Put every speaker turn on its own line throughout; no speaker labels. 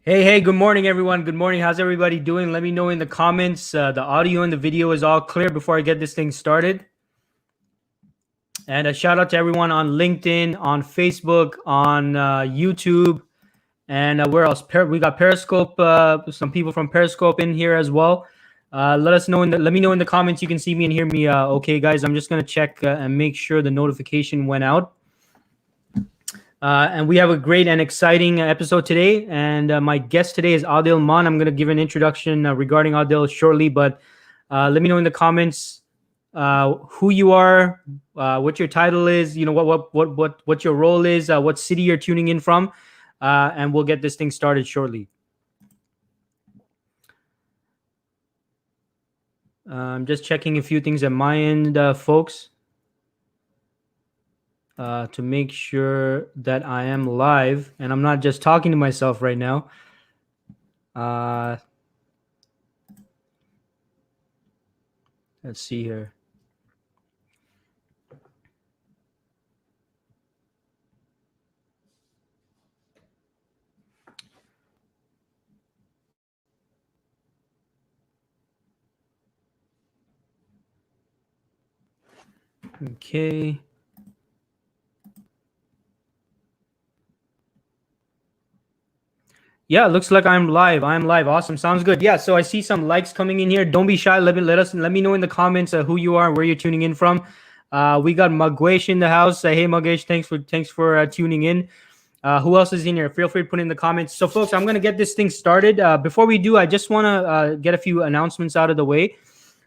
Hey, good morning, everyone. Good morning. How's everybody doing? Let me know in the comments. The audio and the video is all clear before I get this thing started. And a shout out to everyone on LinkedIn, on Facebook, on YouTube, and where else? We got Periscope. Some people from Periscope in here as well. Let me know in the comments. You can see me and hear me. Okay, guys. I'm just gonna check and make sure the notification went out. And we have a great and exciting episode today. And my guest today is Aadil Mann. I'm going to give an introduction regarding Aadil shortly, but let me know in the comments who you are, what your title is, what your role is, what city you're tuning in from, and we'll get this thing started shortly. I'm just checking a few things at my end, folks. To make sure that I am live and I'm not just talking to myself right now. Let's see here. Okay. Yeah, looks like I'm live. I'm live. Awesome. Sounds good. Yeah, so I see some likes coming in here. Don't be shy. Let me know in the comments who you are and where you're tuning in from. We got Magwesh in the house. Hey Magwesh, thanks for tuning in. Who else is in here? Feel free to put in the comments. So folks, I'm going to get this thing started. Before we do, I just want to get a few announcements out of the way.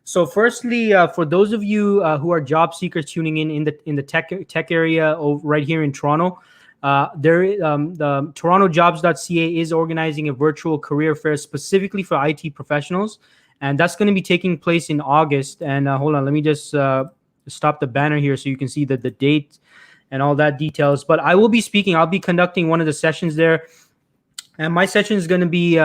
So firstly, for those of you who are job seekers tuning in the tech area right here in Toronto, the TorontoJobs.ca is organizing a virtual career fair specifically for IT professionals, and that's going to be taking place in August. And hold on, let me just stop the banner here so you can see the date and all that details. But I will be speaking. I'll be conducting one of the sessions there. And my session is going to be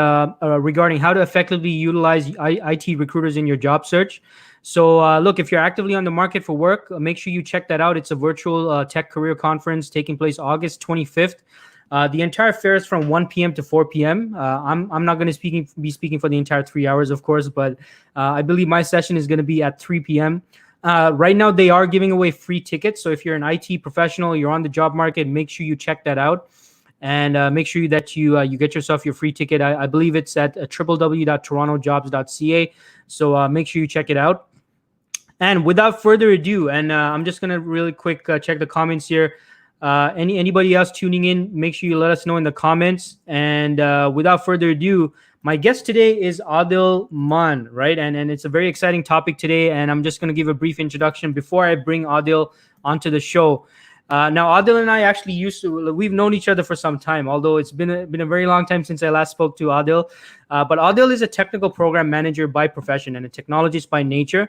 regarding how to effectively utilize IT recruiters in your job search. So look, if you're actively on the market for work, make sure you check that out. It's a virtual tech career conference taking place August 25th. The entire fair is from 1 p.m. to 4 p.m. I'm not going to be speaking for the entire 3 hours, of course, but I believe my session is going to be at 3 p.m. Right now, they are giving away free tickets. So if you're an IT professional, you're on the job market, make sure you check that out. And make sure that you get yourself your free ticket. I believe it's at www.torontojobs.ca. So make sure you check it out. And without further ado, and I'm just gonna really quick check the comments here. Anybody else tuning in, make sure you let us know in the comments. And without further ado, my guest today is Aadil Mann, right? And it's a very exciting topic today. And I'm just gonna give a brief introduction before I bring Aadil onto the show. Now, Aadil and I actually we've known each other for some time, although it's been a very long time since I last spoke to Aadil. But Aadil is a technical program manager by profession and a technologist by nature.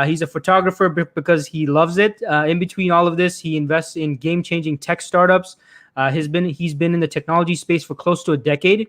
He's a photographer because he loves it. In between all of this, he invests in game-changing tech startups. He's been in the technology space for close to a decade.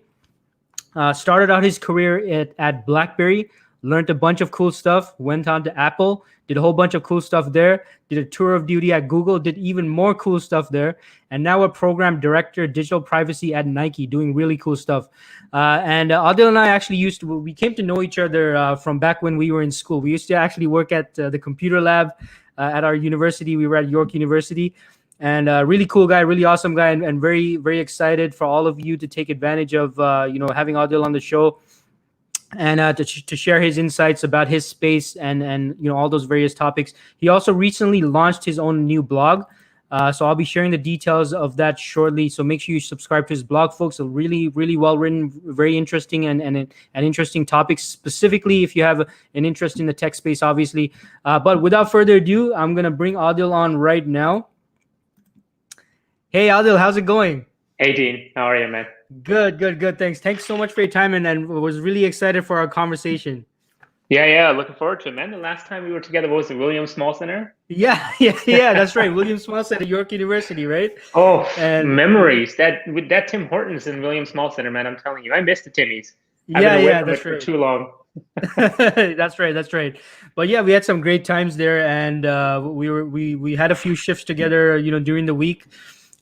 Started out his career at BlackBerry, learned a bunch of cool stuff, went on to Apple, did a whole bunch of cool stuff there, did a tour of duty at Google, did even more cool stuff there, and now a program director, digital privacy at Nike, doing really cool stuff. And Aadil and I actually we came to know each other from back when we were in school. We used to actually work at the computer lab at our university. We were at York University. And really cool guy, really awesome guy, and very, very excited for all of you to take advantage of, having Aadil on the show. And to share his insights about his space and all those various topics. He also recently launched his own new blog, so I'll be sharing the details of that shortly. So make sure you subscribe to his blog, folks. A really, really well written, very interesting and interesting topics. Specifically, if you have an interest in the tech space, obviously. But without further ado, I'm gonna bring Aadil on right now. Hey Aadil, how's it going?
Hey Dean, how are you, man?
Good. Thanks so much for your time, and was really excited for our conversation.
Yeah, looking forward to it, man. The last time we were together was the William Small Center.
Yeah, that's right. William Small Center at York University, right?
Oh, and memories with that Tim Hortons and William Small Center, man. I'm telling you, I miss the Timmies. I've been away from it for too long.
That's right. But yeah, we had some great times there, and we had a few shifts together, during the week.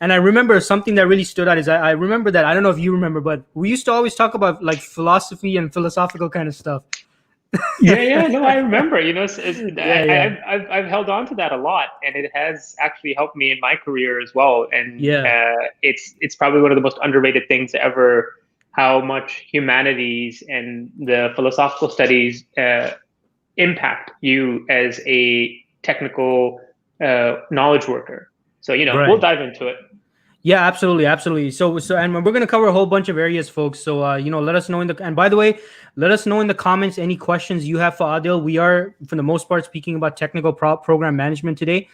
And I remember something that really stood out is I remember that, I don't know if you remember, but we used to always talk about like philosophy and philosophical kind of stuff.
Yeah, no, I remember.
Yeah, yeah,
I've held on to that a lot, and it has actually helped me in my career as well. And
yeah.
it's probably one of the most underrated things ever. How much humanities and the philosophical studies impact you as a technical knowledge worker. So we'll
Right.
dive into it.
Yeah, absolutely, absolutely. And we're gonna cover a whole bunch of areas, folks. So, let us know and by the way, let us know in the comments any questions you have for Adil. We are, for the most part, speaking about technical program management today.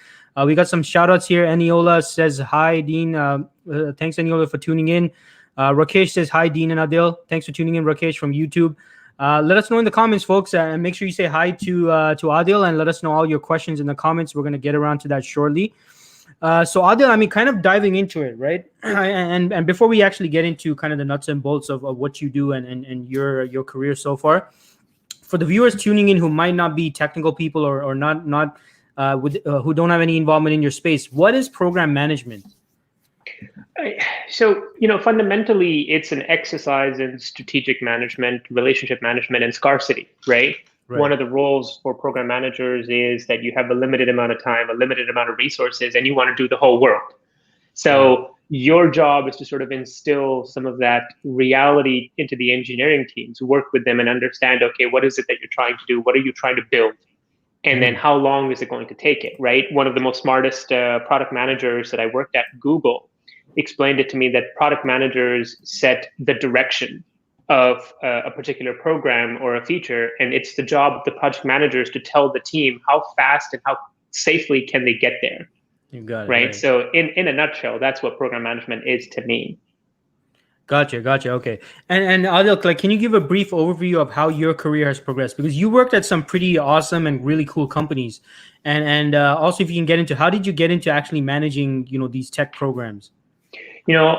We got some shout outs here. Eniola says hi, Dean. Thanks, Eniola, for tuning in. Rakesh says hi, Dean and Adil. Thanks for tuning in, Rakesh from YouTube. Let us know in the comments, folks, and make sure you say hi to Adil and let us know all your questions in the comments. We're gonna get around to that shortly. So Adil, I mean, kind of diving into it, right? And before we actually get into kind of the nuts and bolts of what you do and your career so far, for the viewers tuning in who might not be technical people or not who don't have any involvement in your space, what is program management?
So, fundamentally, it's an exercise in strategic management, relationship management, and scarcity, right? One
Right.
of the roles for program managers is that you have a limited amount of time, a limited amount of resources, and you want to do the whole world.
Right.
So your job is to sort of instill some of that reality into the engineering teams, work with them and understand, okay, what is it that you're trying to do? What are you trying to build? And then
Mhm.
how long is it going to take it, right? One of the most smartest product managers that I worked at Google explained it to me that product managers set the direction of a particular program or a feature, and it's the job of the project managers to tell the team how fast and how safely can they get there,
You got it
right?
right.
So in a nutshell, that's what program management is to me.
Gotcha. Okay. And Adil, like, can you give a brief overview of how your career has progressed? Because you worked at some pretty awesome and really cool companies, and also if you can get into how did you get into actually managing these tech programs?
You know,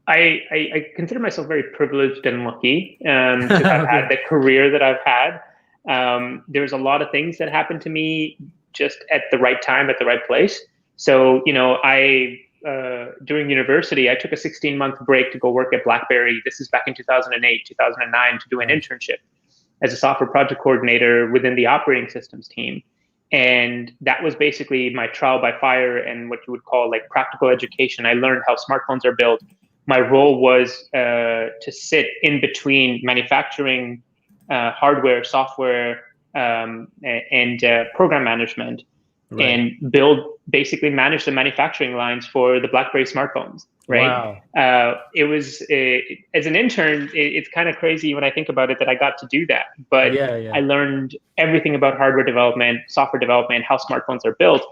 I consider myself very privileged and lucky to have had
Okay.
the career that I've had. There's a lot of things that happened to me just at the right time, at the right place. So, I during university, I took a 16-month break to go work at BlackBerry. This is back in 2008, 2009, to do an
Nice.
internship as a software project coordinator within the operating systems team. And that was basically my trial by fire and what you would call like practical education. I learned how smartphones are built. My role was to sit in between manufacturing, hardware, software, and program management,
Right.
and basically manage the manufacturing lines for the BlackBerry smartphones, right?
Wow.
It was as an intern, it's kind of crazy when I think about it that I got to do that, but
Yeah.
I
Yeah.
learned everything about hardware development, software development, how smartphones are built.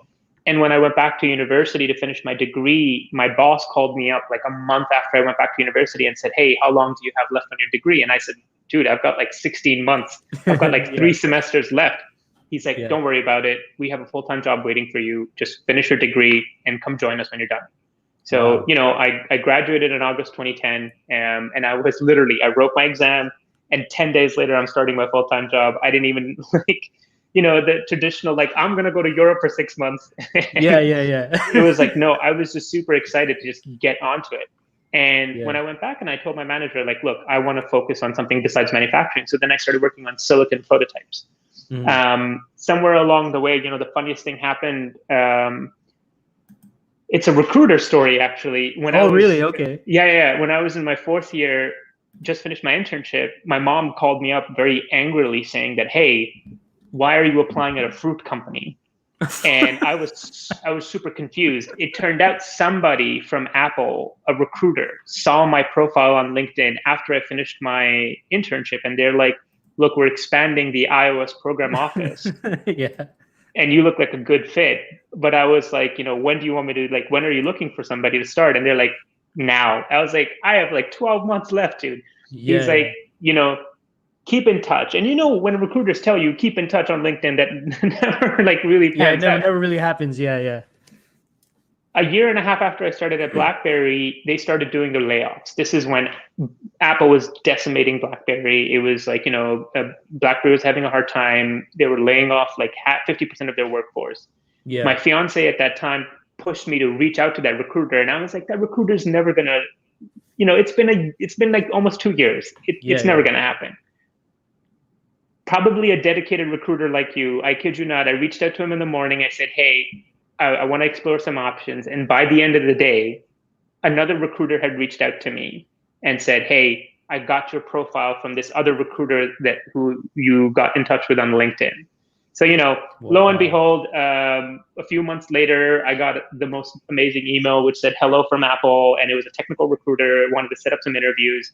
And when I went back to university to finish my degree, my boss called me up like a month after I went back to university and said, "Hey, how long do you have left on your degree?" And I said, "Dude, I've got like 16 months. I've got like
Yeah.
3 semesters left." He's like,
Yeah.
"Don't worry about it. We have a full-time job waiting for you. Just finish your degree and come join us when you're done." So,
Wow.
I graduated in August 2010, and I was literally, I wrote my exam, and 10 days later, I'm starting my full-time job. I didn't even like, the traditional, like, I'm going to go to Europe for 6 months.
Yeah.
And
Yeah.
it was
Yeah.
like, no, I was just super excited to just get onto it. And when
Yeah.
I went back and I told my manager, like, look, I want to focus on something besides manufacturing. So then I started working on silicon prototypes.
Mhm.
Somewhere along the way, the funniest thing happened. It's a recruiter story, actually. When I
Oh, really?
was,
Okay.
yeah, when I was in my fourth year, just finished my internship, my mom called me up very angrily saying that, "Hey, why are you applying at a fruit company?" And I was super confused. It turned out somebody from Apple, a recruiter, saw my profile on LinkedIn after I finished my internship, and they're like, "Look, we're expanding the iOS program office,
Yeah.
and you look like a good fit." But I was like, when do you want me to, like, when are you looking for somebody to start? And they're like, now. I was like, I have like 12 months left, dude.
Yeah.
He's like,
Yeah.
keep in touch. And when recruiters tell you keep in touch on LinkedIn, that never like really
Yeah. It
pans out.
never really happens. Yeah. Yeah.
A year and a half after I started at BlackBerry, they started doing their layoffs. This is when Apple was decimating BlackBerry. It was like, BlackBerry was having a hard time. They were laying off like 50% of their workforce. My
Yeah.
fiance at that time pushed me to reach out to that recruiter. And I was like, that recruiter's never gonna, it's been like almost 2 years. It's never gonna happen. Probably a dedicated recruiter like you, I kid you not, I reached out to him in the morning. I said, hey, I want to explore some options. And by the end of the day, another recruiter had reached out to me and said, hey, I got your profile from this other recruiter who you got in touch with on LinkedIn. So, lo and behold, a few months later, I got the most amazing email, which said, hello from Apple. And it was a technical recruiter, wanted to set up some interviews.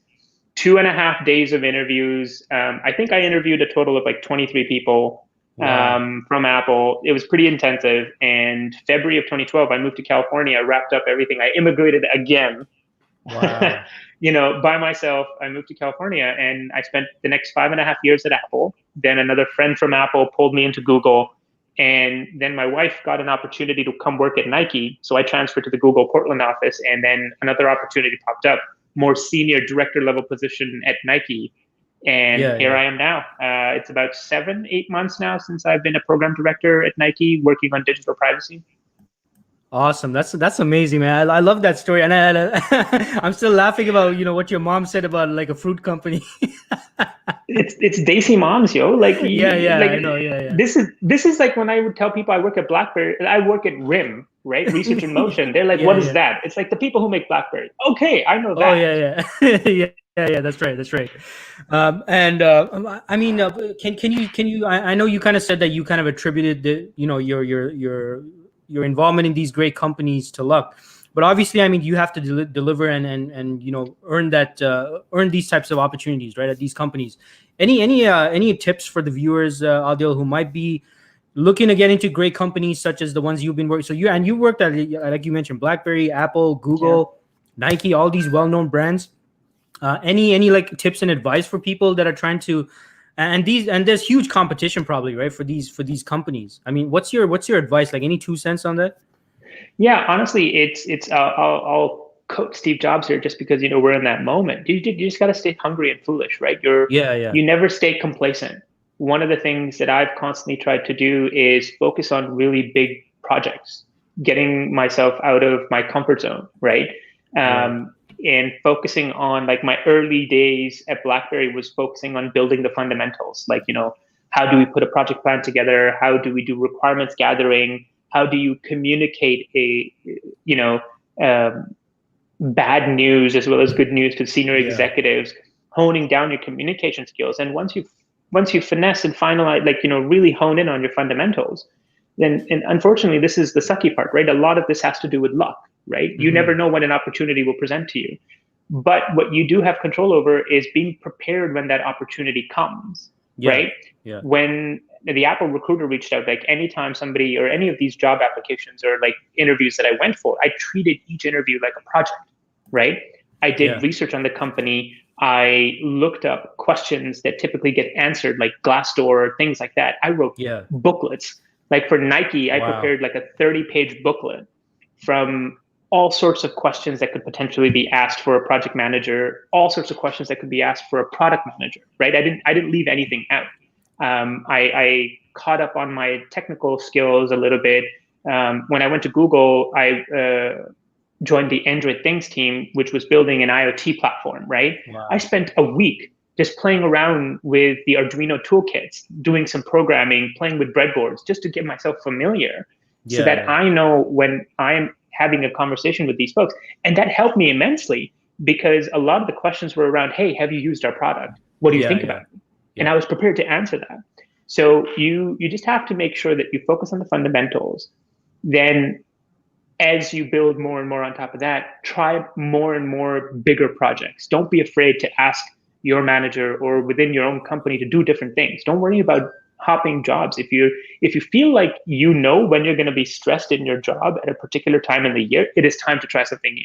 2.5 days of interviews. I think I interviewed a total of like 23 people from Apple. It was pretty intensive. And February of 2012, I moved to California. I wrapped up everything. I immigrated again.
Wow.
By myself. I moved to California and I spent the next 5.5 years at Apple. Then another friend from Apple pulled me into Google. And then my wife got an opportunity to come work at Nike. So I transferred to the Google Portland office. And then another opportunity popped up, more senior director level position at Nike. And here I am now. It's about 7-8 months now since I've been a program director at Nike working on digital privacy.
Awesome. That's amazing, man. I love that story. And I'm still laughing about, what your mom said about like a fruit company.
It's Daisy moms, yo. Like,
I know. Yeah.
This is like when I would tell people I work at BlackBerry, I work at RIM, right? Research in Motion. They're like, what is that? It's like the people who make BlackBerry. Okay, I know that.
Oh yeah. Yeah. That's right. I mean, can you? I know you kind of said that you kind of attributed the, your involvement in these great companies to luck, but obviously, I mean, you have to deliver and earn these types of opportunities, right, at these companies. Any tips for the viewers, Aadil, who might be looking to get into great companies such as the ones you've been working? So you worked at, like you mentioned, BlackBerry, Apple, Google, Nike, all these well-known brands. Any like tips and advice for people that are trying to, and there's huge competition probably, right, for these companies. I mean, what's your advice? Like, any 2 cents on that?
Yeah, honestly, it's I'll quote Steve Jobs here just because we're in that moment. You just got to stay hungry and foolish, right? You never stay complacent. One of the things that I've constantly tried to do is focus on really big projects, getting myself out of my comfort zone, right? And focusing on, like, my early days at BlackBerry was focusing on building the fundamentals. Like, how do we put a project plan together? How do we do requirements gathering? How do you communicate bad news as well as good news to senior executives? Honing down your communication skills. And once you finesse and finalize, like, really hone in on your fundamentals, then, and unfortunately, this is the sucky part, right? A lot of this has to do with luck, right? You never know when an opportunity will present to you. But what you do have control over is being prepared when that opportunity comes, right?
Yeah.
When the Apple recruiter reached out, like, anytime somebody or any of these job applications or like interviews that I went for, I treated each interview like a project, right? I did research on the company. I looked up questions that typically get answered, like Glassdoor, things like that. I wrote booklets. Like for Nike, I prepared like a 30-page booklet from all sorts of questions that could potentially be asked for a project manager, all sorts of questions that could be asked for a product manager, right? I didn't leave anything out. I caught up on my technical skills a little bit. When I went to Google, I joined the Android Things team, which was building an IoT platform, right? I spent a week just playing around with the Arduino toolkits, doing some programming, playing with breadboards, just to get myself familiar so that I know when I'm having a conversation with these folks. And that helped me immensely because a lot of the questions were around, hey, have you used our product? What do you think about it? And I was prepared to answer that. So you just have to make sure that you focus on the fundamentals. Then as you build more and more on top of that, try more and more bigger projects. Don't be afraid to ask your manager or within your own company to do different things. Don't worry about hopping jobs. If you feel like when you're going to be stressed in your job at a particular time in the year, it is time to try something new.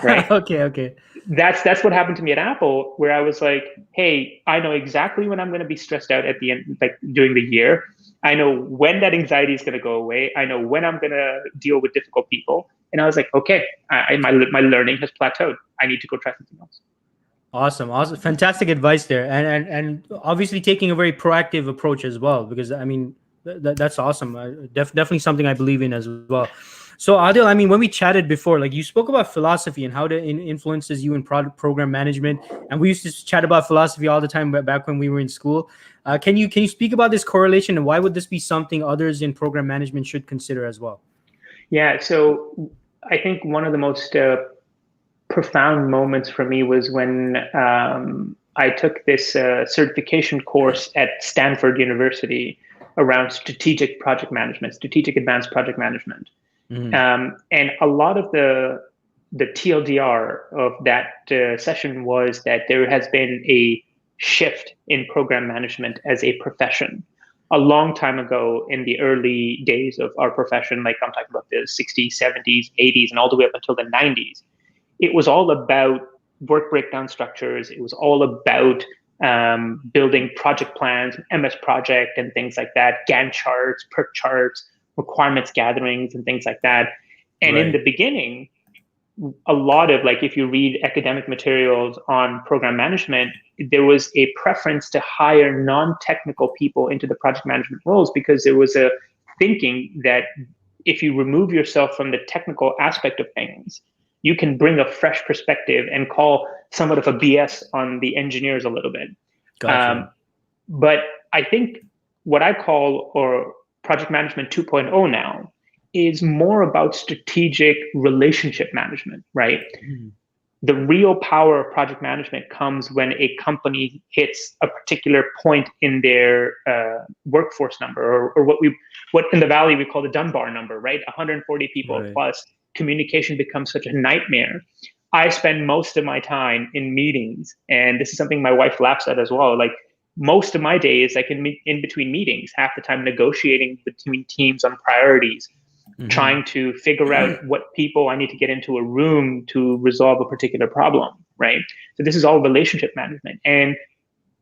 Right?
Okay.
That's what happened to me at Apple, where I was like, hey, I know exactly when I'm going to be stressed out at the end, like during the year. I know when that anxiety is going to go away. I know when I'm going to deal with difficult people. And I was like, okay, my learning has plateaued. I need to go try something else.
Awesome. Fantastic advice there. And obviously taking a very proactive approach as well, because I mean, that's awesome. Definitely something I believe in as well. So Adil, I mean, when we chatted before, like you spoke about philosophy and how it influences you in program management, and we used to chat about philosophy all the time back when we were in school. Can you speak about this correlation, and why would this be something others in program management should consider as well?
Yeah, so I think one of the most profound moments for me was when I took this certification course at Stanford University around strategic project management, strategic advanced project management.
Mhm.
And a lot of the TLDR of that session was that there has been a shift in program management as a profession. A long time ago, in the early days of our profession, like I'm talking about the 60s, 70s, 80s, and all the way up until the 90s, it was all about work breakdown structures. It was all about building project plans, MS Project, and things like that, Gantt charts, PERT charts, requirements gatherings, and things like that. And in
Right.
the beginning, a lot of, like, if you read academic materials on program management, there was a preference to hire non-technical people into the project management roles because there was a thinking that if you remove yourself from the technical aspect of things, you can bring a fresh perspective and call somewhat of a BS on the engineers a little bit.
Gotcha.
Um, but I think what I call, or project management 2.0 now, is more about strategic relationship management, right?
Mhm.
The real power of project management comes when a company hits a particular point in their workforce number, or what in the Valley we call the Dunbar number, right? 140 people
Right.
plus. Communication becomes such a nightmare. I spend most of my time in meetings, and this is something my wife laughs at as well. Like, most of my day is like in between meetings, half the time negotiating between teams on priorities,
Mhm.
trying to figure out what people I need to get into a room to resolve a particular problem, right? So this is all relationship management. And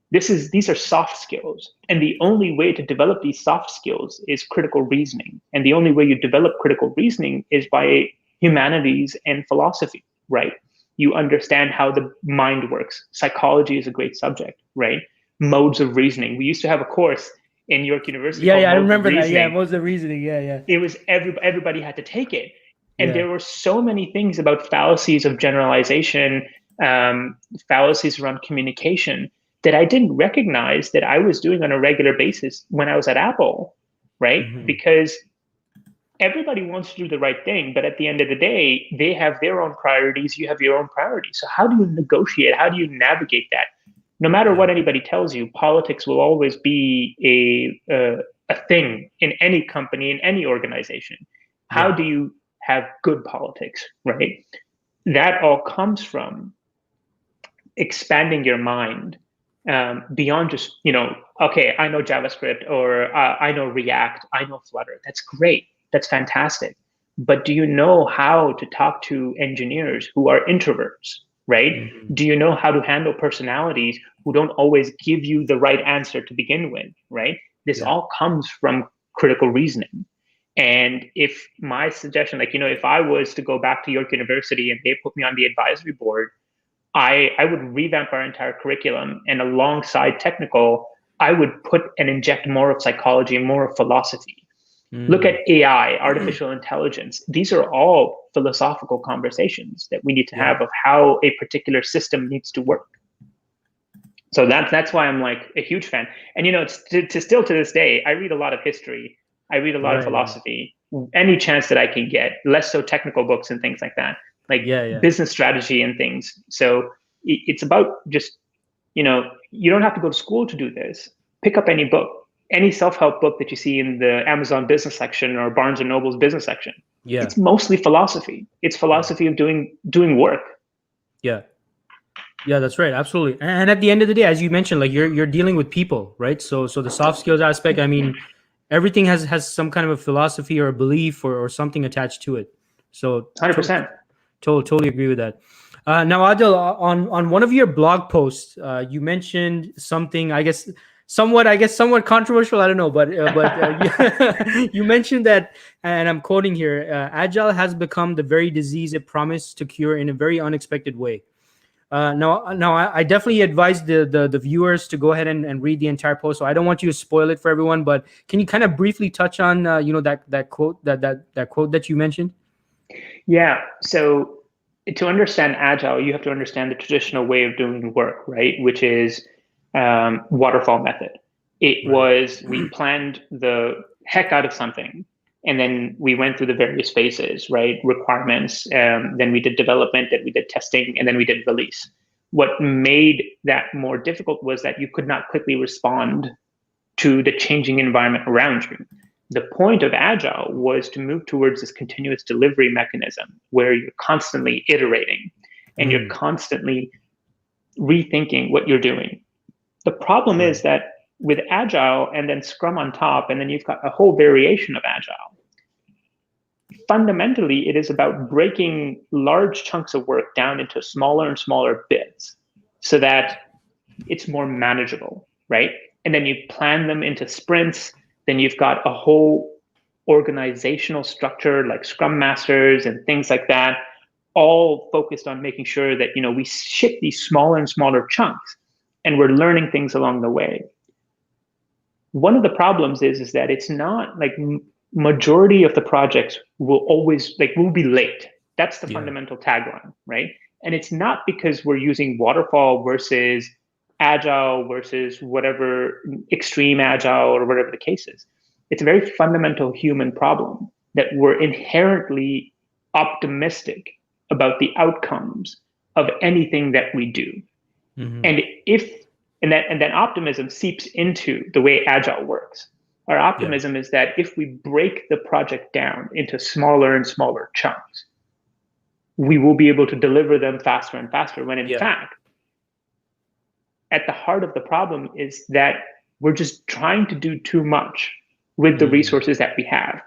these are soft skills. And the only way to develop these soft skills is critical reasoning. And the only way you develop critical reasoning is by humanities and philosophy, right? You understand how the mind works. Psychology is a great subject, right? Modes of reasoning. We used to have a course in York University
Yeah,
called
yeah, I
Modes of
remember that. Yeah,
Reasoning.
most of the reasoning. Yeah, yeah,
It was everybody had to take it, and
yeah.
there were so many things about fallacies of generalization, fallacies around communication, that I didn't recognize that I was doing on a regular basis when I was at Apple, right?
Mhm.
Because everybody wants to do the right thing, but at the end of the day, they have their own priorities, you have your own priorities. So how do you negotiate, how do you navigate that? No matter
Yeah,
what anybody tells you, politics will always be a thing in any company, in any organization. How
yeah,
do you have good politics, right? That all comes from expanding your mind beyond just, okay, I know JavaScript, or I know React, I know Flutter. That's great. That's fantastic. But do you know how to talk to engineers who are introverts, right?
Mhm.
Do you know how to handle personalities who don't always give you the right answer to begin with, right? This
Yeah.
all comes from critical reasoning. And if my suggestion, like, if I was to go back to York University and they put me on the advisory board, I would revamp our entire curriculum, and alongside technical, I would put and inject more of psychology and more of philosophy. Look at
Mm.
AI, artificial intelligence. These are all philosophical conversations that we need to
Yeah.
have of how a particular system needs to work. So that's why I'm like a huge fan. And it's to still to this day, I read a lot of history. I read a lot of
Right. Right.
philosophy, any chance that I can get, less so technical books and things like that, like
Yeah. Yeah.
business strategy and things. So it's about just, you don't have to go to school to do this. Pick up any book, any self-help book that you see in the Amazon business section or Barnes and Noble's business section.
Yeah.
It's mostly philosophy. It's
Yeah.
philosophy of doing work.
Yeah. Yeah, that's right. Absolutely. And at the end of the day, as you mentioned, like you're dealing with people, right? So the soft skills aspect, I mean, everything has some kind of a philosophy or a belief or something attached to it. So
100%.
totally agree with that. Now, Adil, on one of your blog posts, you mentioned something, somewhat controversial. I don't know, but you mentioned that, and I'm quoting here: "Agile has become the very disease it promised to cure in a very unexpected way." No, I definitely advise the viewers to go ahead and read the entire post. So I don't want you to spoil it for everyone, but can you kind of briefly touch on that quote that quote that you mentioned?
Yeah. So to understand Agile, you have to understand the traditional way of doing work, right? Which is waterfall method. It
Right.
was we planned the heck out of something, and then we went through the various phases, right? Requirements, then we did development, then we did testing, and then we did release. What made that more difficult was that you could not quickly respond to the changing environment around you. The point of Agile was to move towards this continuous delivery mechanism where you're constantly iterating and you're
Mm,
constantly rethinking what you're doing. The problem is
right.
that with Agile and then Scrum on top, and then you've got a whole variation of Agile, fundamentally, it is about breaking large chunks of work down into smaller and smaller bits so that it's more manageable, right? And then you plan them into sprints. Then you've got a whole organizational structure like Scrum Masters and things like that, all focused on making sure that we ship these smaller and smaller chunks, and we're learning things along the way. One of the problems is that it's not like majority of the projects will always will be late. That's the
Yeah.
fundamental tagline, right? And it's not because we're using waterfall versus agile versus whatever extreme agile or whatever the case is. It's a very fundamental human problem that we're inherently optimistic about the outcomes of anything that we do.
Hmm.
And if and then optimism seeps into the way agile works. Our
Yeah.
optimism is that if we break the project down into smaller and smaller chunks, we will be able to deliver them faster and faster. When in
Yeah.
fact, at the heart of the problem is that we're just trying to do too much with the
Mm,
resources that we have.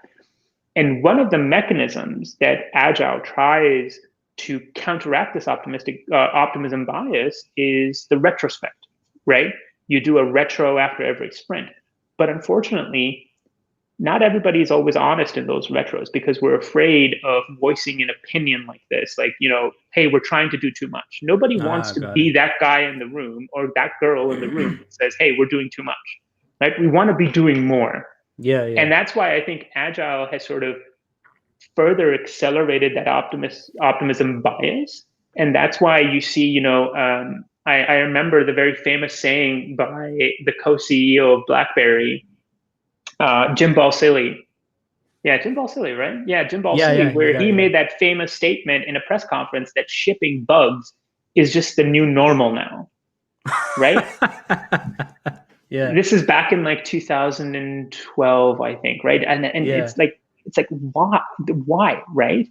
And one of the mechanisms that Agile tries to counteract this optimism bias is the retrospect, right? You do a retro after every sprint. But unfortunately, not everybody is always honest in those retros because we're afraid of voicing an opinion like this. Like, hey, we're trying to do too much. Nobody wants to
got
be
it.
that guy in the room or that girl in the room that says, hey, we're doing too much, right? We want to be doing more.
Yeah. Yeah.
And that's why I think Agile has sort of further accelerated that optimism bias. And that's why you see, I remember the very famous saying by the co-CEO of BlackBerry, Jim Balsillie. Yeah, Jim Balsillie, right? Yeah, Jim
Yeah.
Balsillie,
Yeah.
where
Yeah.
he
Yeah.
made that famous statement in a press conference that shipping bugs is just the new normal now, right?
Yeah.
This is back in like 2012, I think, right? And
Yeah.
it's like why, right?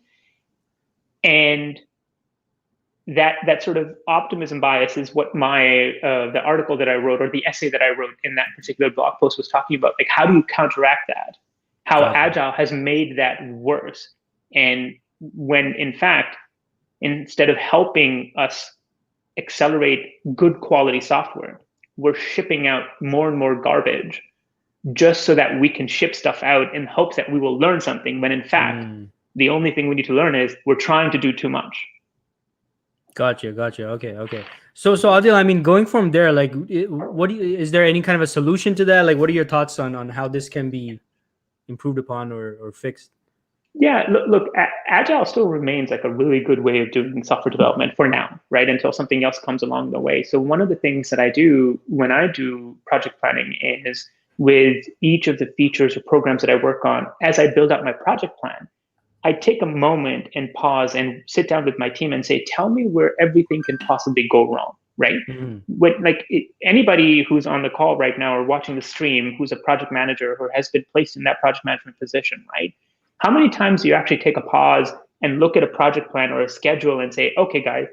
And that sort of optimism bias is what my the article that I wrote or the essay that I wrote in that particular blog post was talking about. Like, how do you counteract that? How
Gotcha.
Agile has made that worse, and when in fact, instead of helping us accelerate good quality software, we're shipping out more and more garbage just so that we can ship stuff out in hopes that we will learn something. When in fact,
Mm.
the only thing we need to learn is we're trying to do too much.
Gotcha, gotcha. Okay, okay. So Adil, I mean, going from there, like, what is there any kind of a solution to that? Like, what are your thoughts on how this can be improved upon or fixed?
Yeah, look, Agile still remains like a really good way of doing software development for now, right? Until something else comes along the way. So one of the things that I do when I do project planning is with each of the features or programs that I work on, as I build out my project plan, I take a moment and pause and sit down with my team and say, tell me where everything can possibly go wrong, right?
Hmm.
When anybody who's on the call right now or watching the stream who's a project manager or has been placed in that project management position, right? How many times do you actually take a pause and look at a project plan or a schedule and say, okay, guys,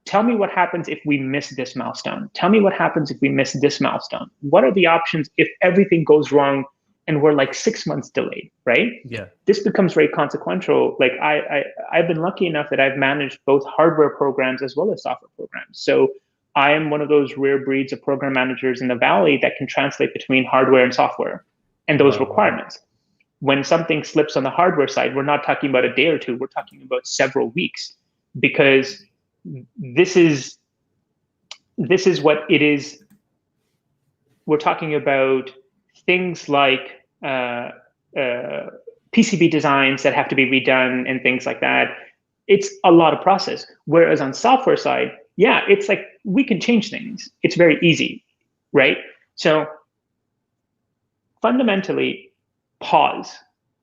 tell me what happens if we miss this milestone. Tell me what happens if we miss this milestone. What are the options if everything goes wrong and we're like 6 months delayed, right?
Yeah.
This becomes very consequential. Like I've been lucky enough that I've managed both hardware programs as well as software programs. So I am one of those rare breeds of program managers in the Valley that can translate between hardware and software and those
Wow. Wow.
requirements. When something slips on the hardware side, we're not talking about a day or two, we're talking about several weeks, because this is what it is. We're talking about things like PCB designs that have to be redone and things like that. It's a lot of process. Whereas on software side, yeah, it's like we can change things. It's very easy, right? So fundamentally, pause,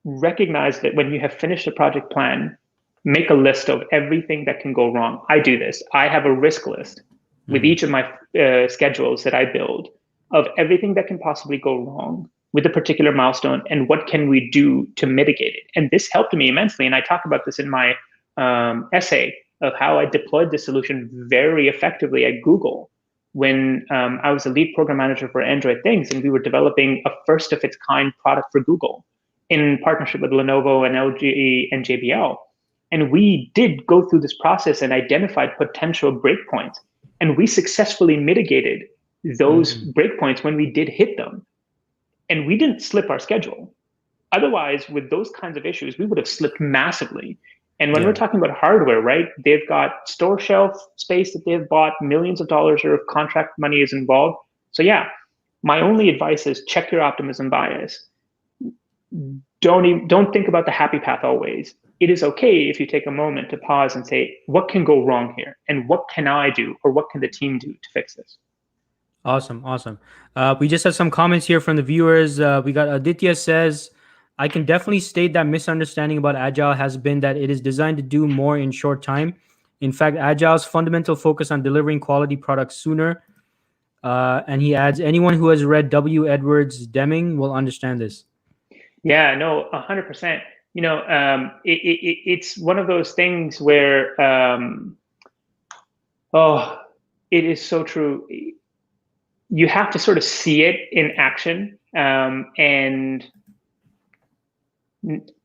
recognize that when you have finished a project plan, make a list of everything that can go wrong. I do this. I have a risk list with each of my schedules that I build of everything that can possibly go wrong with a particular milestone and what can we do to mitigate it. And this helped me immensely. And I talk about this in my essay of how I deployed this solution very effectively at Google when I was the lead program manager for Android Things, and we were developing a first of its kind product for Google in partnership with Lenovo and LG and JBL. And we did go through this process and identified potential breakpoints. And we successfully mitigated those breakpoints when we did hit them. And we didn't slip our schedule. Otherwise, with those kinds of issues, we would have slipped massively. And when we're talking about hardware, right, they've got store shelf space that they've bought, millions of dollars of contract money is involved. So yeah, my only advice is check your optimism bias. Don't think about the happy path always. It is okay if you take a moment to pause and say, what can go wrong here? And what can I do or what can the team do to fix this?
Awesome. We just have some comments here from the viewers. We got Aditya says, I can definitely state that misunderstanding about Agile has been that it is designed to do more in short time. In fact, Agile's fundamental focus on delivering quality products sooner. And he adds, anyone who has read W. Edwards Deming will understand this.
Yeah, no, 100%. You know, it's one of those things where, it is so true. You have to sort of see it in action. And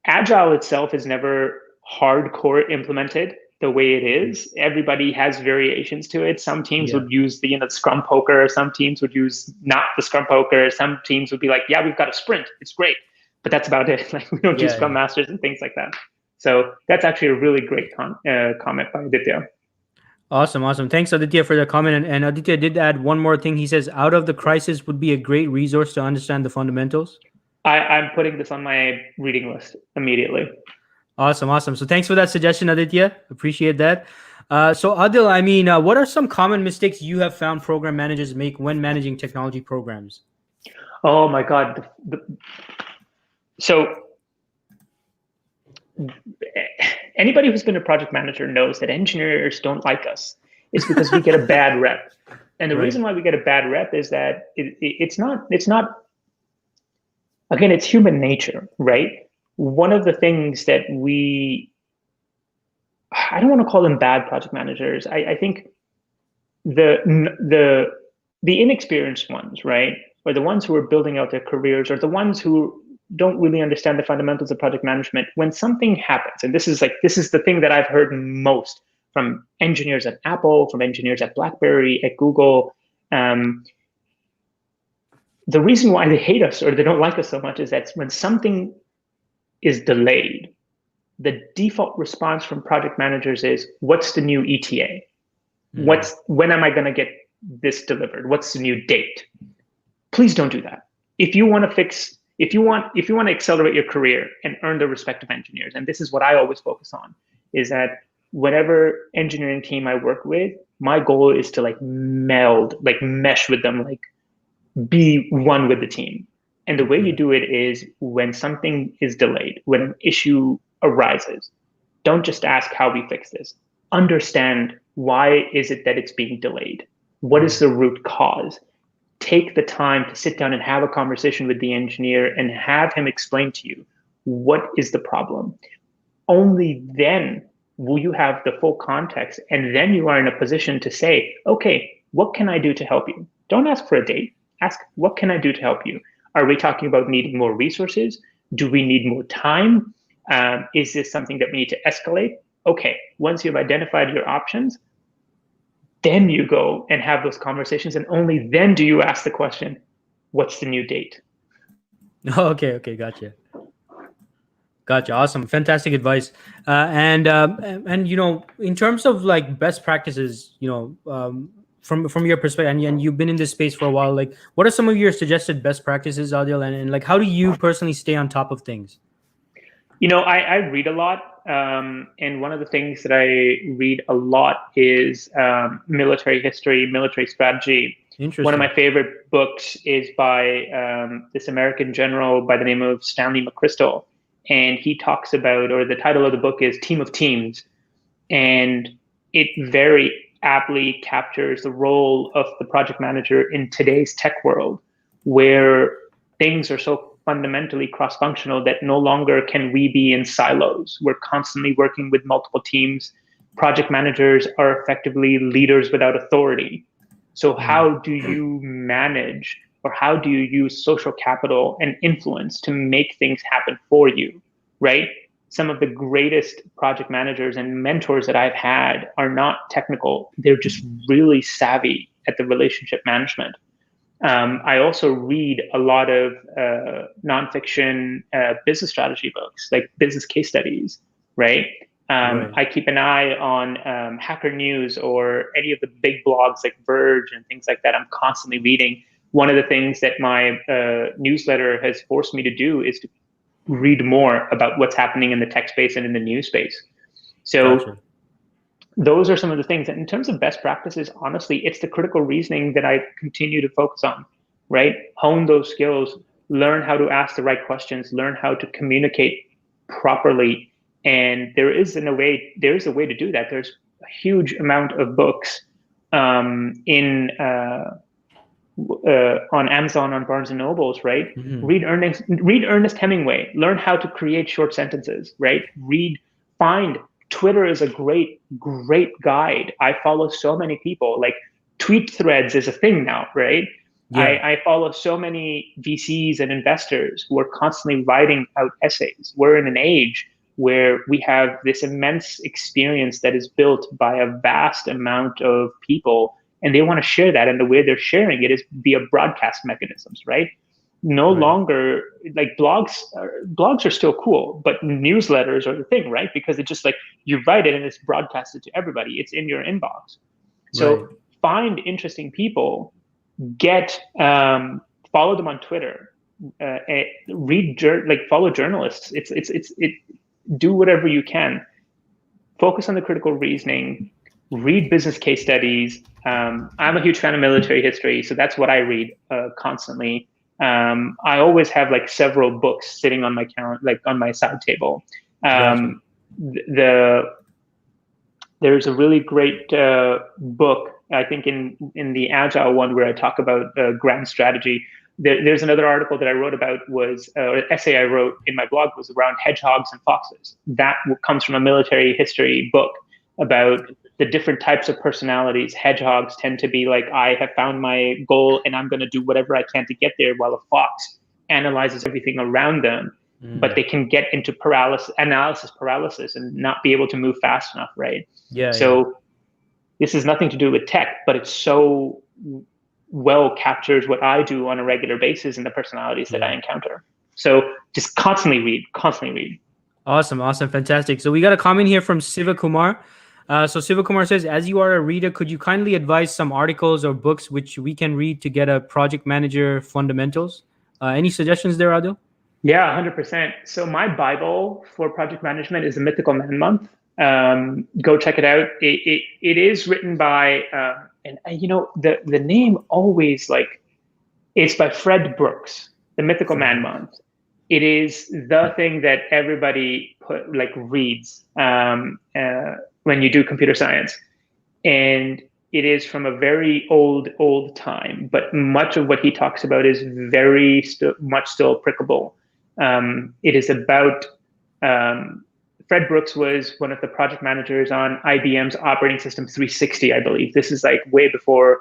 Agile itself is never hardcore implemented the way it is. Everybody has variations to it. Some teams would use the Scrum poker. Some teams would use not the Scrum poker. Some teams would be like, yeah, we've got a sprint. It's great. But that's about it. Like we don't do Scrum Masters and things like that. So that's actually a really great comment by Aditya.
Awesome. Thanks, Aditya, for the comment. And Aditya did add one more thing. He says, out of the crisis would be a great resource to understand the fundamentals.
I'm putting this on my reading list immediately.
Awesome. So thanks for that suggestion, Aditya. Appreciate that. So Aadil, I mean, what are some common mistakes you have found program managers make when managing technology programs?
Oh my God. So anybody who's been a project manager knows that engineers don't like us. It's because we get a bad rep. And the reason why we get a bad rep is that it's not, again, it's human nature, right? One of the things that I don't want to call them bad project managers. I think the inexperienced ones, right? Or the ones who are building out their careers, or the ones who don't really understand the fundamentals of project management. When something happens, and this is the thing that I've heard most from engineers at Apple, from engineers at BlackBerry, at Google. The reason why they hate us or they don't like us so much is that when something is delayed, the default response from project managers is, what's the new ETA? When am I going to get this delivered? What's the new date? Please don't do that. If you want to accelerate your career and earn the respect of engineers, and this is what I always focus on, is that whatever engineering team I work with, my goal is to mesh with them, be one with the team. And the way you do it is when something is delayed, when an issue arises, don't just ask how we fix this. Understand why is it that it's being delayed? What is the root cause? Take the time to sit down and have a conversation with the engineer and have him explain to you what is the problem. Only then will you have the full context, and then you are in a position to say, okay, what can I do to help you? Don't ask for a date. Ask, what can I do to help you? Are we talking about needing more resources? Do we need more time? Is this something that we need to escalate? Okay, once you've identified your options, then you go and have those conversations, and only then do you ask the question, what's the new date?
Okay, gotcha. Awesome, fantastic advice. And in terms of best practices, from your perspective, and you've been in this space for a while, what are some of your suggested best practices, Aadil, and how do you personally stay on top of things?
I read a lot, and one of the things that I read a lot is military history, military strategy. One of
Interesting.
my favorite books is by this American general by the name of Stanley McChrystal, and he talks about, or the title of the book is Team of Teams, and it very aptly captures the role of the project manager in today's tech world, where things are so fundamentally cross-functional that no longer can we be in silos. We're constantly working with multiple teams. Project managers are effectively leaders without authority. So
Mm.
how do you manage, or how do you use social capital and influence to make things happen for you, right? Some of the greatest project managers and mentors that I've had are not technical. They're just really savvy at the relationship management. I also read a lot of nonfiction business strategy books, like business case studies, right?
Right.
I keep an eye on Hacker News or any of the big blogs like Verge and things like that. I'm constantly reading. One of the things that my newsletter has forced me to do is to read more about what's happening in the tech space and in the news space. So
Gotcha.
those are some of the things. And in terms of best practices, honestly, it's the critical reasoning that I continue to focus on, right? Hone those skills, learn how to ask the right questions, learn how to communicate properly. And there is a way to do that. There's a huge amount of books in on Amazon, on Barnes and Nobles, right?
Hmm.
Read Ernest Hemingway. Learn how to create short sentences, right? Find. Twitter is a great guide. I follow so many people. Like tweet threads is a thing now, right?
Yeah.
I follow so many VCs and investors who are constantly writing out essays. We're in an age where we have this immense experience that is built by a vast amount of people, and they want to share that, and the way they're sharing it is via broadcast mechanisms, right? No
Right.
longer like blogs are still cool, but newsletters are the thing, right? Because it's just like you write it and it's broadcasted to everybody, it's in your inbox.
Right.
So find interesting people, get follow them on Twitter, follow journalists. It Do whatever you can, focus on the critical reasoning, read business case studies. I'm a huge fan of military history, so that's what I read constantly. I always have like several books sitting on my like on my side table.
Gotcha.
The There's a really great book, I think, in the Agile one, where I talk about grand strategy. There's another article that I wrote about, was an essay I wrote in my blog, was around hedgehogs and foxes. That comes from a military history book about the different types of personalities. Hedgehogs tend to be like, I have found my goal and I'm going to do whatever I can to get there, while a fox analyzes everything around them, but
Mm.
they can get into analysis paralysis, and not be able to move fast enough, right?
Yeah. Yeah.
So this has nothing to do with tech, but it's so well captures what I do on a regular basis and the personalities that I
Yeah.
encounter. So just constantly read.
Awesome. Awesome. Fantastic. So we got a comment here from Siva Kumar. So Siva Kumar says, as you are a reader, could you kindly advise some articles or books which we can read to get a project manager fundamentals? Any suggestions there, Adil?
Yeah, 100%. So my Bible for project management is the Mythical Man Month. Go check it out. It is written by, and the name always, like, it's by Fred Brooks, the Mythical Man
Frederick.
Month. It is the thing that everybody reads when you do computer science, and it is from a very old time. But much of what he talks about is very much still applicable. It is about Fred Brooks was one of the project managers on IBM's operating system 360, I believe. This is like way before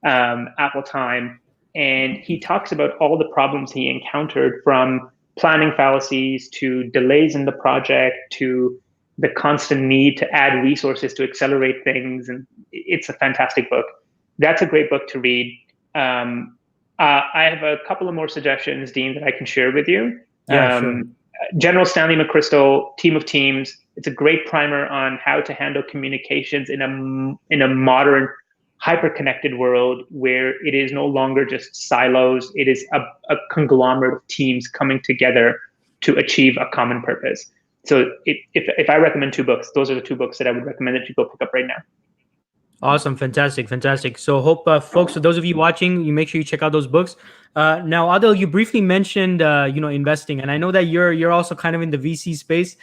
Apple time. And he talks about all the problems he encountered, from planning fallacies to delays in the project to the constant need to add resources to accelerate things. And it's a fantastic book. That's a great book to read. I have a couple of more suggestions, Dean, that I can share with you.
Yeah, sure.
General Stanley McChrystal, Team of Teams. It's a great primer on how to handle communications in a modern, hyper-connected world, where it is no longer just silos. It is a conglomerate of teams coming together to achieve a common purpose. So if I recommend 2 books, those are the 2 books that I would recommend that you go pick up right now.
Awesome, fantastic. So hope folks, for those of you watching, you make sure you check out those books. Now, Adil, you briefly mentioned investing, and I know that you're also kind of in the VC space.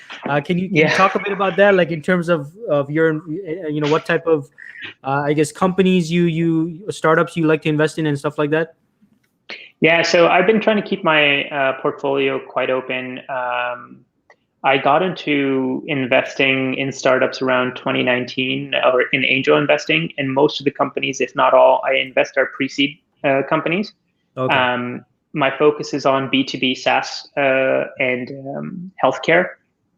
Can you
Yeah.
talk a bit about that, like in terms of your what type of I guess companies you startups you like to invest in and stuff like that?
Yeah, so I've been trying to keep my portfolio quite open. I got into investing in startups around 2019, or in angel investing, and most of the companies, if not all, I invest are pre-seed companies.
Okay.
My focus is on B2B SaaS and healthcare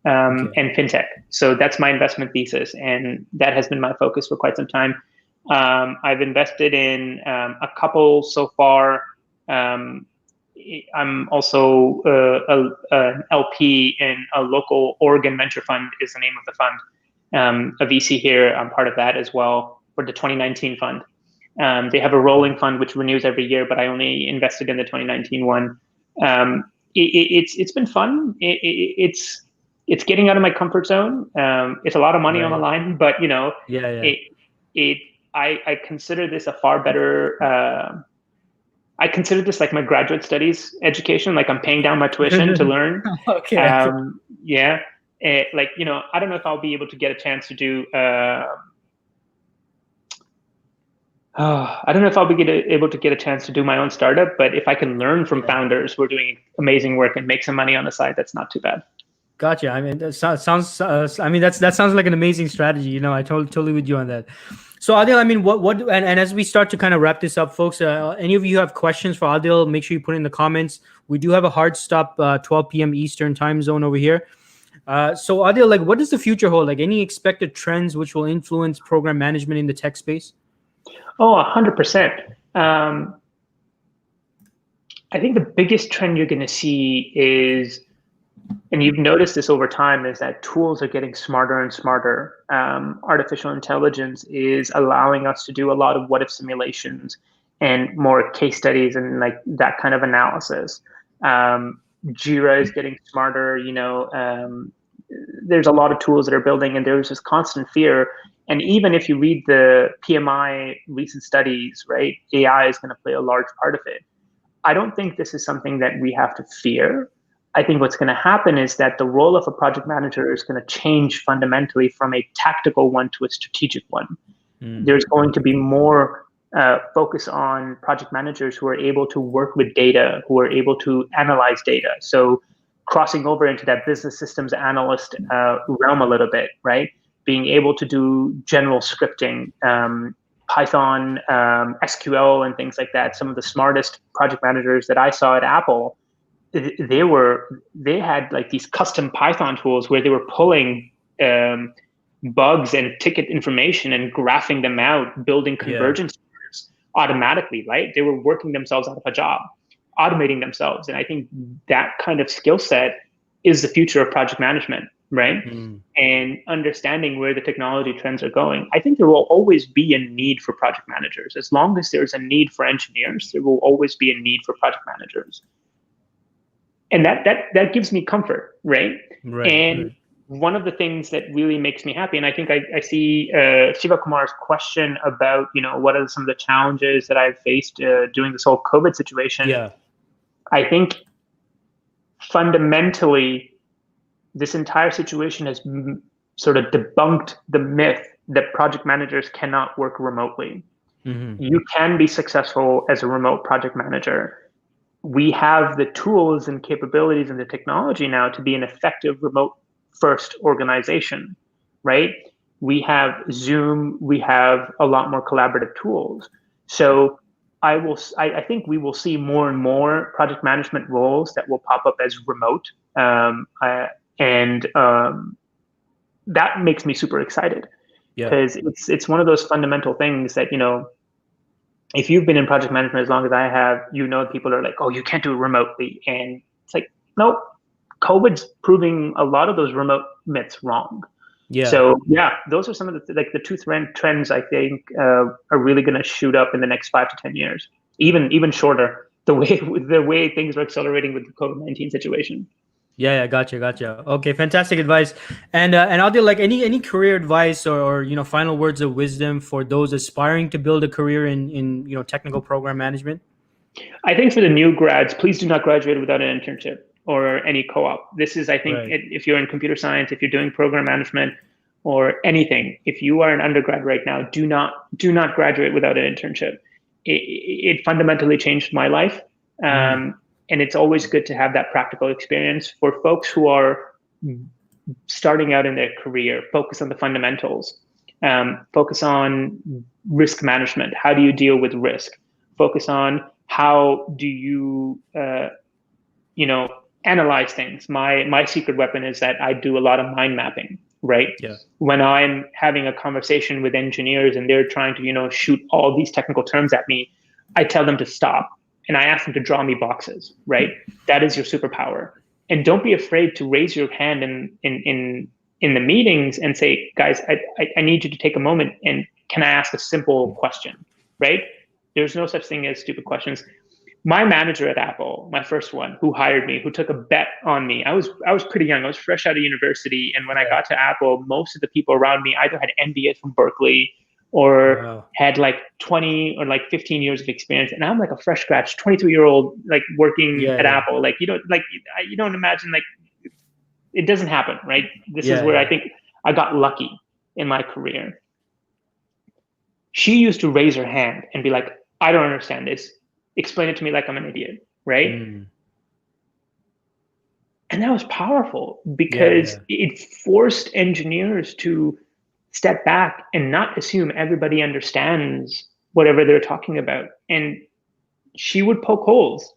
Okay.
and fintech. So that's my investment thesis, and that has been my focus for quite some time. I've invested in a couple so far. I'm also an LP in a local Oregon venture fund is the name of the fund. A VC here, I'm part of that as well for the 2019 fund. They have a rolling fund which renews every year, but I only invested in the 2019 one. It's been fun. It's getting out of my comfort zone. It's a lot of money on the
Right.
line, but
Yeah.
I consider this a far better. I consider this like my graduate studies education. Like I'm paying down my tuition to learn.
Okay.
Yeah. I don't know if I'll be able to get a chance to do. I don't know if I'll be able to get a chance to do my own startup, but if I can learn from
Yeah.
founders who are doing amazing work and make some money on the side, that's not too bad.
Gotcha. I mean, that sounds. I mean, that sounds like an amazing strategy. I totally with you on that. So Adil, I mean, and as we start to kind of wrap this up, folks, any of you have questions for Adil, make sure you put it in the comments. We do have a hard stop, 12 p.m. Eastern time zone over here. So Adil, like, what does the future hold? Like, any expected trends which will influence program management in the tech space?
Oh, 100%. I think the biggest trend you're going to see is, and you've noticed this over time, is that tools are getting smarter and smarter. Artificial intelligence is allowing us to do a lot of what-if simulations and more case studies and like that kind of analysis. Jira is getting smarter. There's a lot of tools that are building, and there's this constant fear. And even if you read the PMI recent studies, right, AI is going to play a large part of it. I don't think this is something that we have to fear. I think what's going to happen is that the role of a project manager is going to change fundamentally from a tactical one to a strategic one. There's going to be more focus on project managers who are able to work with data, who are able to analyze data. So crossing over into that business systems analyst realm a little bit, right? Being able to do general scripting, Python, SQL, and things like that. Some of the smartest project managers that I saw at Apple, they had like these custom Python tools where they were pulling bugs and ticket information and graphing them out, building convergence automatically, right? They were working themselves out of a job, automating themselves. And I think that kind of skill set is the future of project management, right? And understanding where the technology trends are going. I think there will always be a need for project managers. As long as there's a need for engineers, there will always be a need for project managers. And that gives me comfort, right? And one of the things that really makes me happy, and I think I see Shiva Kumar's question about, what are some of the challenges that I've faced during this whole COVID situation.
Yeah.
I think fundamentally, this entire situation has sort of debunked the myth that project managers cannot work remotely. You can be successful as a remote project manager. We have the tools and capabilities and the technology now to be an effective remote first organization, right? We have Zoom, we have a lot more collaborative tools. So I think we will see more and more project management roles that will pop up as remote. And that makes me super excited because it's one of those fundamental things that, if you've been in project management as long as I have, people are like, oh, you can't do it remotely. And it's like, nope, COVID's proving a lot of those remote myths wrong. So those are some of the two trends I think are really going to shoot up in the next 5 to 10 years, even shorter. The way things are accelerating with the COVID-19 situation.
Yeah, gotcha. Okay, fantastic advice. And Adil, like any career advice or final words of wisdom for those aspiring to build a career in technical program management?
I think for the new grads, please do not graduate without an internship or any co-op. This is, I think,
Right.
if you're in computer science, if you're doing program management or anything, if you are an undergrad right now, do not graduate without an internship. It fundamentally changed my life,
Mm,
and it's always good to have that practical experience for folks who are starting out in their career. Focus on the fundamentals. Focus on risk management. How do you deal with risk? Focus on how do you analyze things. My secret weapon is that I do a lot of mind mapping, right?
yeah.
When I'm having a conversation with engineers and they're trying to shoot all these technical terms at me, I tell them to stop and I ask them to draw me boxes, right? That is your superpower. And don't be afraid to raise your hand in the meetings and say, guys, I need you to take a moment and can I ask a simple question, right? There's no such thing as stupid questions. My manager at Apple, my first one, who hired me, who took a bet on me. I was pretty young. I was fresh out of university, and when I got to Apple, most of the people around me either had MBAs from Berkeley or
Wow.
had like 20 or like 15 years of experience, and I'm like a fresh scratch 22-year-old like working
Yeah,
at
yeah.
Apple. Like you don't imagine, like it doesn't happen, right? This is
Yeah,
where I
yeah.
think I got lucky in my career. She used to raise her hand and be like, I don't understand this. Explain it to me like I'm an idiot, right?
Mm,
And that was powerful
yeah,
because
yeah.
it forced engineers to step back and not assume everybody understands whatever they're talking about. And she would poke holes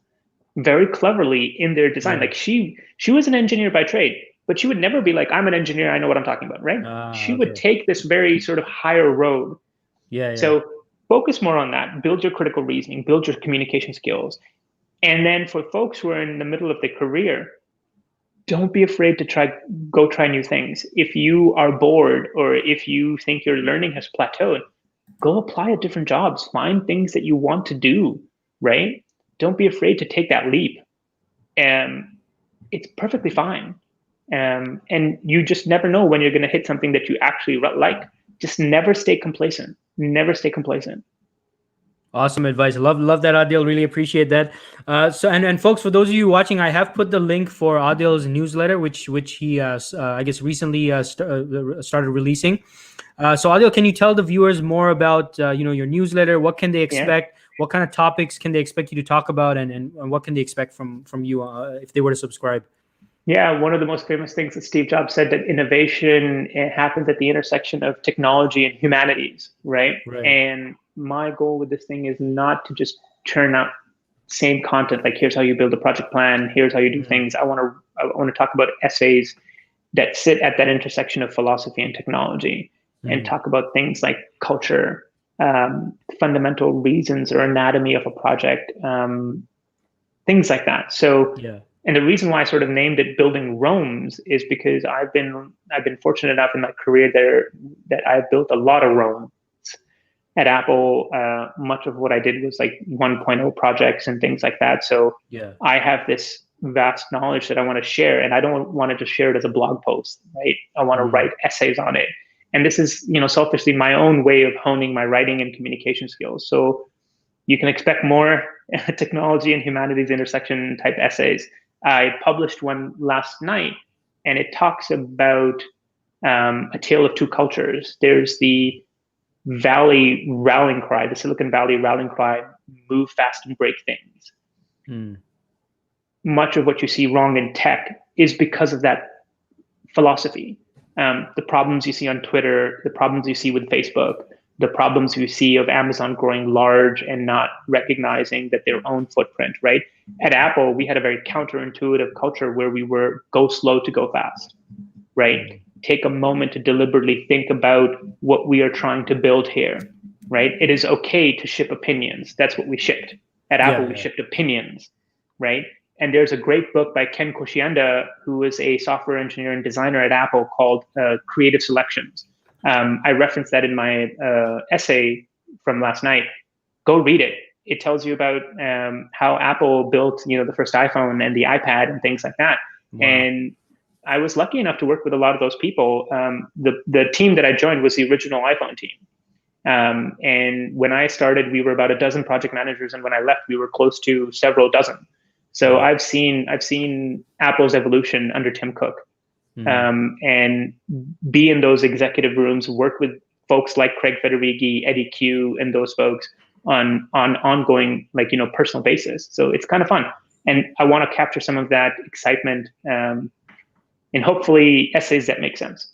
very cleverly in their design.
Yeah.
Like she was an engineer by trade, but she would never be like, I'm an engineer, I know what I'm talking about, right?
Ah,
She would
okay.
take this very sort of higher road.
Yeah, yeah.
So focus more on that, build your critical reasoning, build your communication skills. And then for folks who are in the middle of their career, don't be afraid to try new things. If you are bored or if you think your learning has plateaued, go apply at different jobs. Find things that you want to do, right? Don't be afraid to take that leap. And it's perfectly fine. And you just never know when you're going to hit something that you actually like. Just never stay complacent. Never stay complacent.
Awesome advice. Love that, Adil. Really appreciate that. So folks, for those of you watching, I have put the link for Adil's newsletter, which he I guess recently started releasing. So Adil, can you tell the viewers more about your newsletter? What can they
Yeah.
expect? What kind of topics can they expect you to talk about, and what can they expect from you if they were to subscribe?
Yeah, one of the most famous things that Steve Jobs said, that innovation happens at the intersection of technology and humanities, right?
Right.
And my goal with this thing is not to just churn out same content, like here's how you build a project plan, here's how you do
Mm,
things. I want to talk about essays that sit at that intersection of philosophy and technology, and
mm,
talk about things like culture, fundamental reasons or anatomy of a project, things like that. So,
yeah.
and the reason why I sort of named it Building Roams is because I've been fortunate enough in my career there that I've built a lot of Roams at Apple. Much of what I did was like 1.0 projects and things like that. So
Yeah.
I have this vast knowledge that I want to share, and I don't want to just share it as a blog post, right? I want to
Mm,
write essays on it. And this is, selfishly my own way of honing my writing and communication skills. So you can expect more technology and humanities intersection type essays. I published one last night, and it talks about a tale of two cultures. There's the Valley rallying cry, the Silicon Valley rallying cry, move fast and break things.
mm,
Much of what you see wrong in tech is because of that philosophy. The problems you see on Twitter, the problems you see with Facebook, the problems you see of Amazon growing large and not recognizing that their own footprint, right? At Apple, we had a very counterintuitive culture where we were go slow to go fast, right?
mm.
Take a moment to deliberately think about what we are trying to build here, right? It is okay to ship opinions. That's what we shipped. At Apple,
Yeah,
we
yeah.
shipped opinions, right? And there's a great book by Ken Koshienda, who is a software engineer and designer at Apple, called Creative Selections. I referenced that in my essay from last night. Go read it. It tells you about how Apple built, the first iPhone and the iPad and things like that.
Wow.
And I was lucky enough to work with a lot of those people. The team that I joined was the original iPhone team. And when I started, we were about a dozen project managers, and when I left, we were close to several dozen. So
Wow.
I've seen Apple's evolution under Tim Cook, and be in those executive rooms, work with folks like Craig Federighi, Eddie Q, and those folks on ongoing, like, personal basis. So it's kind of fun, and I want to capture some of that excitement, and hopefully essays that make sense.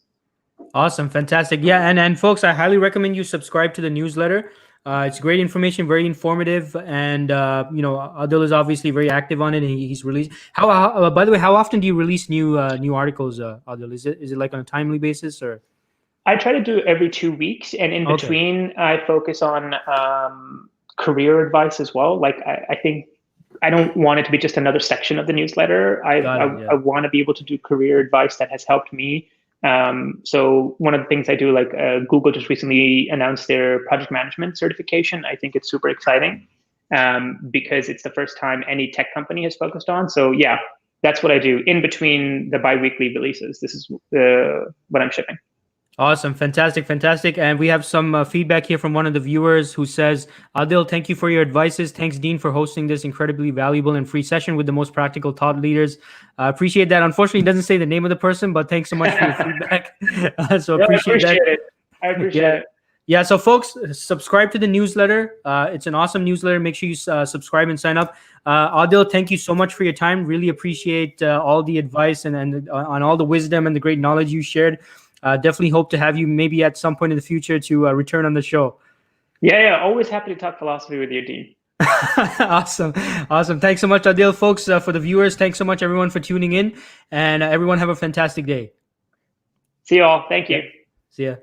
Awesome. Fantastic. Yeah. And folks, I highly recommend you subscribe to the newsletter. It's great information, very informative. And, Adil is obviously very active on it. And he's released. By the way, how often do you release new articles, Adil? Is it like on a timely basis, or?
I try to do it every 2 weeks. And in between, I focus on career advice as well. Like, I think I don't want it to be just another section of the newsletter. I want to be able to do career advice that has helped me. So one of the things I do, like Google just recently announced their project management certification. I think it's super exciting because it's the first time any tech company has focused on. So yeah, that's what I do in between the biweekly releases. This is what I'm shipping.
Awesome. Fantastic. And we have some feedback here from one of the viewers who says, Adil, thank you for your advices. Thanks, Dean, for hosting this incredibly valuable and free session with the most practical thought leaders. Appreciate that. Unfortunately, it doesn't say the name of the person, but thanks so much for your feedback. So appreciate that.
It. I appreciate it.
Yeah, so folks, subscribe to the newsletter. It's an awesome newsletter. Make sure you subscribe and sign up. Adil, thank you so much for your time. Really appreciate all the advice and on all the wisdom and the great knowledge you shared. Definitely hope to have you maybe at some point in the future to return on the show.
Yeah. Always happy to talk philosophy with you, Dean.
Awesome. Thanks so much, Adil. Folks, for the viewers, thanks so much, everyone, for tuning in. And everyone have a fantastic day.
See you all. Thank you.
See ya.